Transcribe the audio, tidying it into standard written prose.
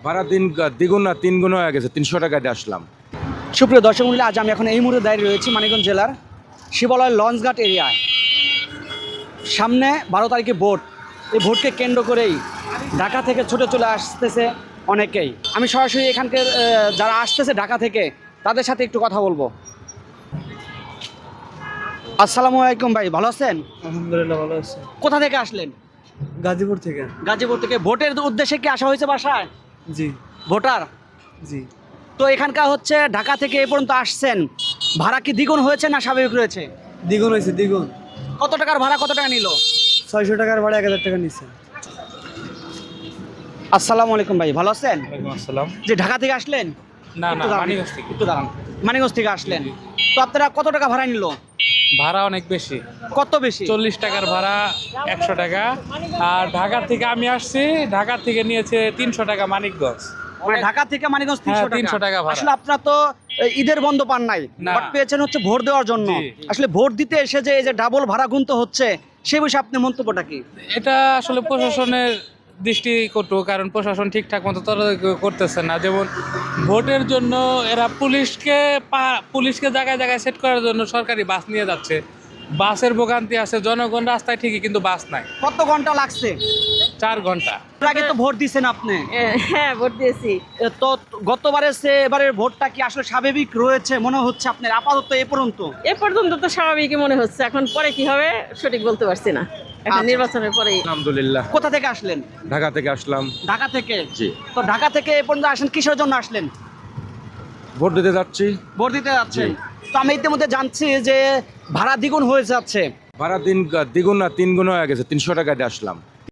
ভাড়া দ্বিগুণ না তিন গুণ হয়ে গেছে, 300 টাকা দিয়ে আসলাম। সুপ্রিয় দর্শক মণ্ডলী, আজ আমি এখন এই মুহূর্তে দাঁড়িয়ে রয়েছি মানিকগঞ্জ জেলার শিবালয় লঞ্চঘাট এরিয়ায়। সামনে 12 তারিখে ভোট। এই ভোটকে কেন্দ্র করেই ঢাকা থেকে ছুটে চলে আসতেছে অনেকেই। আমি সরাসরি এখানকার যারা আসতেছে ঢাকা থেকে তাদের সাথে একটু কথা বলবো। আসসালামু আলাইকুম ভাই, ভালো আছেন? আলহামদুলিল্লাহ ভালো আছে। কোথা থেকে আসলেন? গাজীপুর থেকে। গাজীপুর থেকে। ভোটের উদ্দেশ্যে কি আসা হয়েছে বাসায়? জি ভোটার জি। তো এখানকার হচ্ছে ঢাকা থেকে এ পর্যন্ত আসছেন, ভাড়া কি দ্বিগুণ হয়েছে না স্বাভাবিক রয়েছে? দ্বিগুণ হয়েছে, দ্বিগুণ। কত টাকার ভাড়া, কত টাকা নিল? 600 টাকার ভাড়া 1000 টাকা নিচ্ছে। আসসালামু আলাইকুম ভাই, ভালো আছেন? ওয়ালাইকুম আসসালাম। যে ঢাকা থেকে আসলেন? না একটু দাঁড়ান, মানিকগঞ্জ থেকে। একটু দাঁড়ান। মানিকগঞ্জ থেকে আসলেন, তো আপনারা কত টাকা ভাড়া নিল? ভাড়া অনেক বেশি, কত বেশি? 40 টাকার ভাড়া 100 টাকা। আর ঢাকার থেকে আমি আসছি, ঢাকার থেকে নিয়েছে 300 টাকা মানিকগঞ্জ। মানে ঢাকা থেকে মানিকগঞ্জ হ্যাঁ, 300 টাকা ভাড়া। আসলে আপনারা তো ঈদের বন্ধ পান নাই, না। বাট পেয়েছেন হচ্ছে ভোট দেওয়ার জন্য। জি। আসলে ভোট দিতে এসে যে এই যে ডাবল ভাড়া গুনতে হচ্ছে, সেই বিষয়ে আপনি মন্তব্যটা কি? এটা আসলে প্রশাসনের দৃষ্টি কটু, কারণ প্রশাসন ঠিকঠাক মতো তদারকি করতেছে না। যেমন ভোটের জন্য এরা পুলিশকে জায়গায় জায়গায় সেট করার জন্য সরকারি বাস নিয়ে যাচ্ছে। বাসের ভোগান্তি আছে, জনগণ রাস্তায় ঠিকই, কিন্তু বাস নাই। কত ঘন্টা লাগছে? 4 ঘন্টা। এর আগে তো ভোট দিয়েছেন আপনি, হ্যাঁ ভোট দিয়েছি। তো গতবারের চেয়ে এবারের ভোটটা কি আসলে স্বাভাবিক রয়েছে মনে হচ্ছে আপনার আপাতত এ পর্যন্ত? এ পর্যন্ত তো স্বাভাবিকই মনে হচ্ছে, এখন পরে কি হবে সঠিক বলতে পারছি না। এখন আচ্ছা। নির্বাচনের পরেই। আলহামদুলিল্লাহ। কোথা থেকে আসলেন? ঢাকা থেকে আসলাম। ঢাকা থেকে। জি। তো ঢাকা থেকে এ পর্যন্ত আসেন কিসের জন্য আসলেন? ভোট দিতে যাচ্ছি। ভোট দিতে যাচ্ছেন। তো আমি ইতিমধ্যে জানছি যে ভাড়া দ্বিগুণ হয়ে যাচ্ছে। ভাড়া দ্বিগুণ না তিন গুণ হয়ে গেছে, 300 টাকা দিয়ে আসলাম।